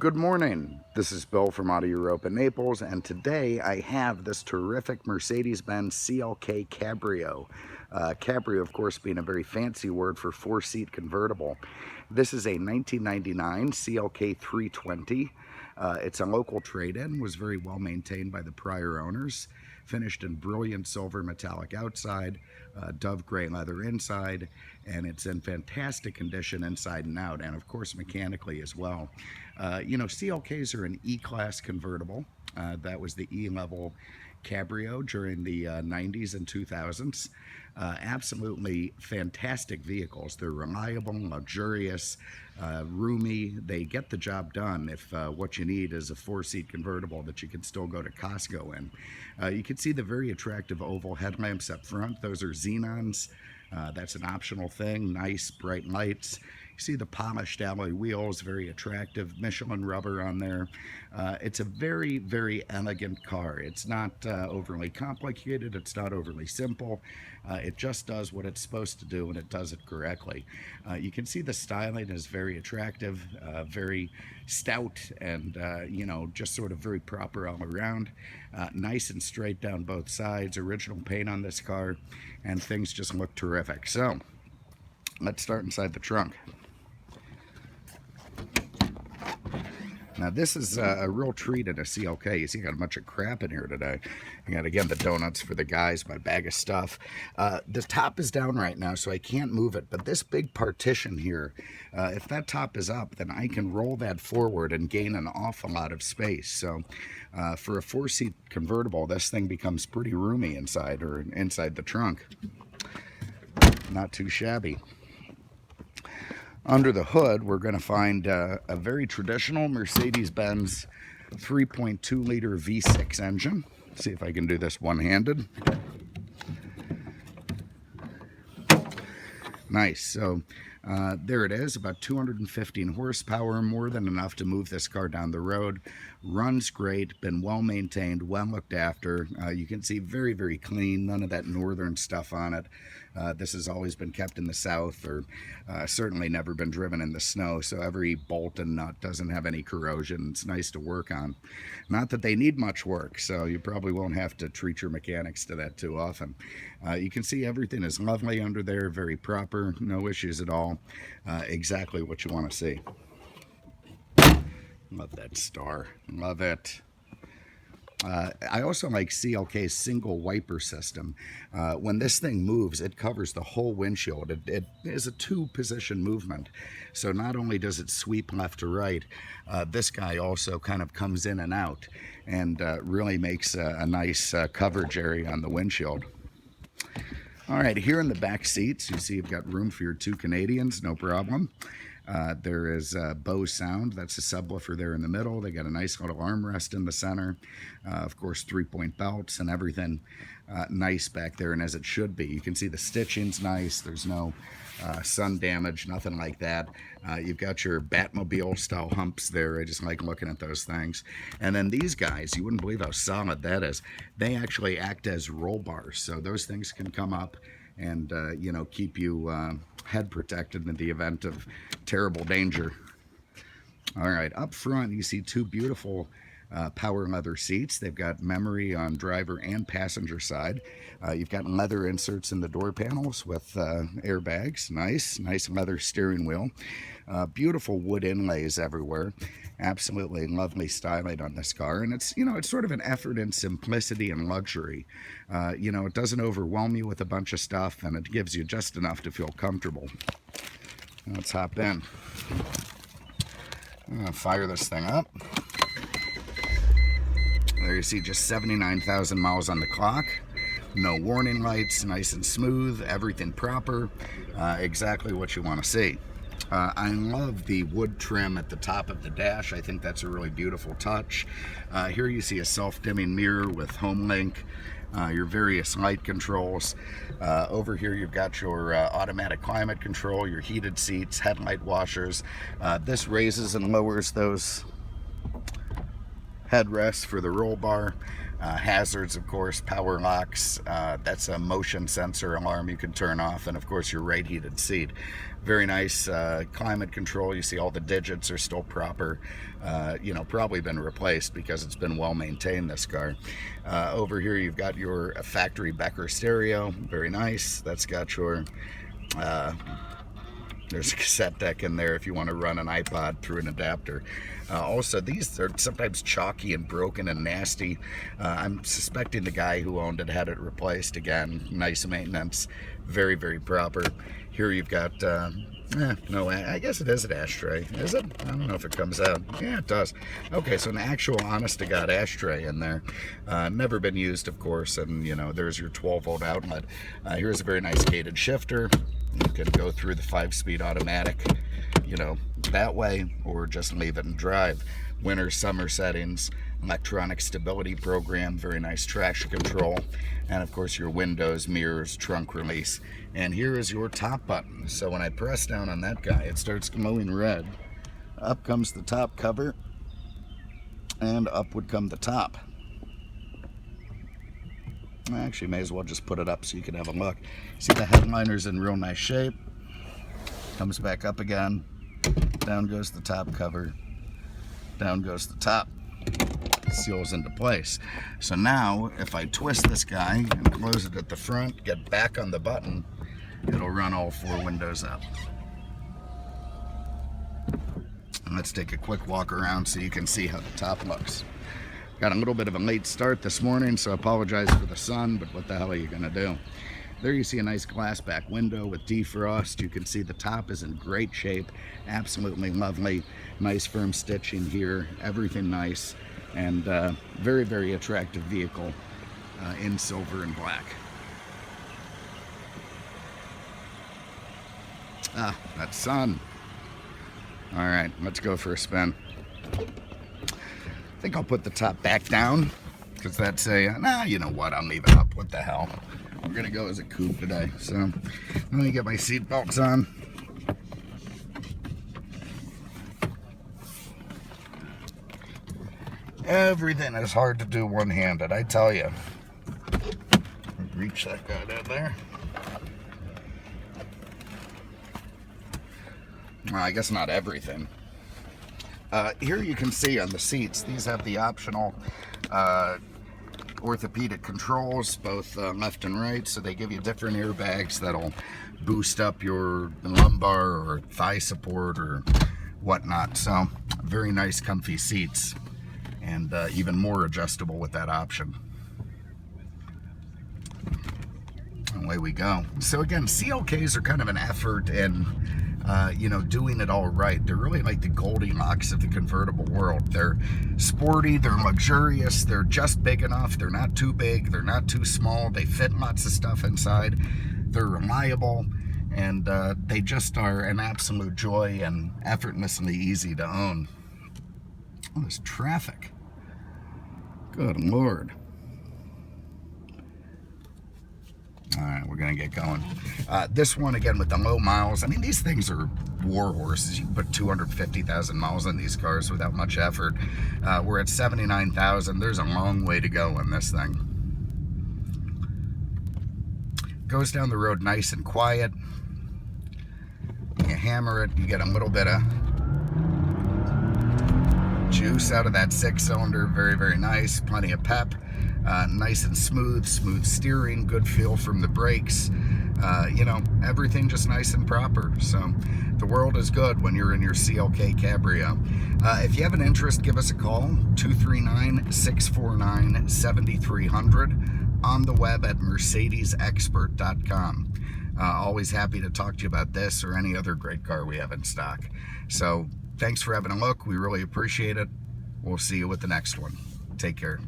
Good morning. This is Bill from Europa, Naples, and today I have this terrific Mercedes-Benz CLK Cabrio. Cabrio, of course, being a very fancy word for four-seat convertible. This is a 1999 CLK320. It's a local trade-in, was very well maintained by the prior owners, finished in brilliant silver metallic outside, dove gray leather inside, and it's in fantastic condition inside and out, and of course mechanically as well. CLKs are an E-Class convertible. That was the E-level Cabrio during the 90s and 2000s. Absolutely fantastic vehicles. They're reliable, luxurious, roomy. They get the job done if what you need is a four-seat convertible that you can still go to Costco in. You can see the very attractive oval headlamps up front. Those are xenons. That's an optional thing. Nice bright lights. You see the polished alloy wheels, very attractive. Michelin rubber on there. It's a very, very elegant car. It's not overly complicated. It's not overly simple. It just does what it's supposed to do, and it does it correctly. You can see the styling is very attractive, very stout, and just sort of very proper all around. Nice and straight down both sides. Original paint on this car, and things just look terrific. So let's start inside the trunk. Now this is a real treat at a CLK. You see, I got a bunch of crap in here today. I got, again, the donuts for the guys, my bag of stuff. The top is down right now, so I can't move it. But this big partition here, if that top is up, then I can roll that forward and gain an awful lot of space. So for a four-seat convertible, this thing becomes pretty roomy inside, or inside the trunk. Not too shabby. Under the hood, we're going to find a very traditional Mercedes-Benz 3.2-liter V6 engine. See if I can do this one-handed. Nice. So there it is, about 215 horsepower, more than enough to move this car down the road. Runs great, been well maintained, well looked after. You can see very, very clean, none of that northern stuff on it. This has always been kept in the south, or certainly never been driven in the snow, so every bolt and nut doesn't have any corrosion. It's nice to work on. Not that they need much work, so you probably won't have to treat your mechanics to that too often. You can see everything is lovely under there, very proper, no issues at all. Exactly what you want to see. Love that star. Love it. I also like CLK's single wiper system. When this thing moves, it covers the whole windshield. It is a two-position movement. So not only does it sweep left to right, this guy also kind of comes in and out and really makes a nice coverage area on the windshield. All right, here in the back seats, you see you've got room for your two Canadians, no problem. There is Bose sound. That's a subwoofer there in the middle. They got a nice little armrest in the center. Of course, 3-point belts and everything nice back there, and as it should be. You can see the stitching's nice. There's no sun damage, nothing like that. You've got your Batmobile style humps there. I just like looking at those things. And then these guys, you wouldn't believe how solid that is. They actually act as roll bars, so those things can come up and keep you head protected in the event of terrible danger. All right, up front you see two beautiful power leather seats. They've got memory on driver and passenger side. You've got leather inserts in the door panels with airbags. Nice leather steering wheel. Beautiful wood inlays everywhere. Absolutely lovely styling on this car, and it's sort of an effort in simplicity and luxury. It doesn't overwhelm you with a bunch of stuff, and it gives you just enough to feel comfortable. Let's hop in. I'm gonna fire this thing up. There you see just 79,000 miles on the clock. No warning lights, nice and smooth, everything proper, exactly what you want to see. I love the wood trim at the top of the dash. I think that's a really beautiful touch. Here you see a self-dimming mirror with HomeLink, your various light controls. Over here you've got your automatic climate control, your heated seats, headlight washers. This raises and lowers those headrest for the roll bar, hazards, of course, power locks. That's a motion sensor alarm you can turn off, and of course your right heated seat. Very nice climate control. You see all the digits are still proper. You know, probably been replaced because it's been well maintained, this car. Over here you've got your factory Becker stereo. Very nice. That's got your there's a cassette deck in there if you want to run an iPod through an adapter. Also, these are sometimes chalky and broken and nasty. I'm suspecting the guy who owned it had it replaced. Again, nice maintenance, very, very proper. Here you've got, no, I guess it is an ashtray. Is it? I don't know if it comes out. Yeah, it does. Okay, so an actual honest-to-God ashtray in there. Never been used, of course, and, you know, there's your 12-volt outlet. Here's a very nice gated shifter. You can go through the 5-speed automatic, you know, that way, or just leave it and drive. Winter, summer settings, electronic stability program, very nice traction control, and of course your windows, mirrors, trunk release. And here is your top button. So when I press down on that guy, it starts glowing red. Up comes the top cover, and up would come the top. I actually may as well just put it up so you can have a look. See, the headliner's in real nice shape. Comes back up again. Down goes the top cover. Down goes the top. Seals into place. So now, if I twist this guy and close it at the front, get back on the button, it'll run all 4 windows up. And let's take a quick walk around so you can see how the top looks. Got a little bit of a late start this morning, so I apologize for the sun, but what the hell are you gonna do? There you see a nice glass back window with defrost. You can see the top is in great shape, absolutely lovely. Nice firm stitching here, everything nice, and very, very attractive vehicle in silver and black. Ah, that sun. All right, let's go for a spin. I think I'll put the top back down because that's a, nah, you know what, I'll leave it up. What the hell? We're gonna go as a coupe today. So let me get my seat belts on. Everything is hard to do one-handed, I tell you. Reach that guy down there. Well, I guess not everything. Here you can see on the seats, these have the optional orthopedic controls, both left and right, so they give you different airbags that'll boost up your lumbar or thigh support or whatnot. So very nice comfy seats, and even more adjustable with that option. Away we go. So again, CLKs are kind of an effort in you know, doing it all right. They're really like the Goldilocks of the convertible world. They're sporty, they're luxurious, they're just big enough, they're not too big, they're not too small, they fit lots of stuff inside, they're reliable, and they just are an absolute joy and effortlessly easy to own. Oh, there's traffic. Good Lord. All right, we're gonna get going. This one, again, with the low miles, I mean, these things are war horses. You can put 250,000 miles on these cars without much effort. We're at 79,000. There's a long way to go on this thing. Goes down the road nice and quiet. You hammer it, you get a little bit of juice out of that 6-cylinder. Very, very nice. Plenty of pep. Nice and smooth steering, good feel from the brakes. You know, everything just nice and proper. So the world is good when you're in your CLK Cabrio. If you have an interest, give us a call, 239-649-7300, on the web at mercedesexpert.com. Always happy to talk to you about this or any other great car we have in stock. So thanks for having a look. We really appreciate it. We'll see you with the next one. Take care.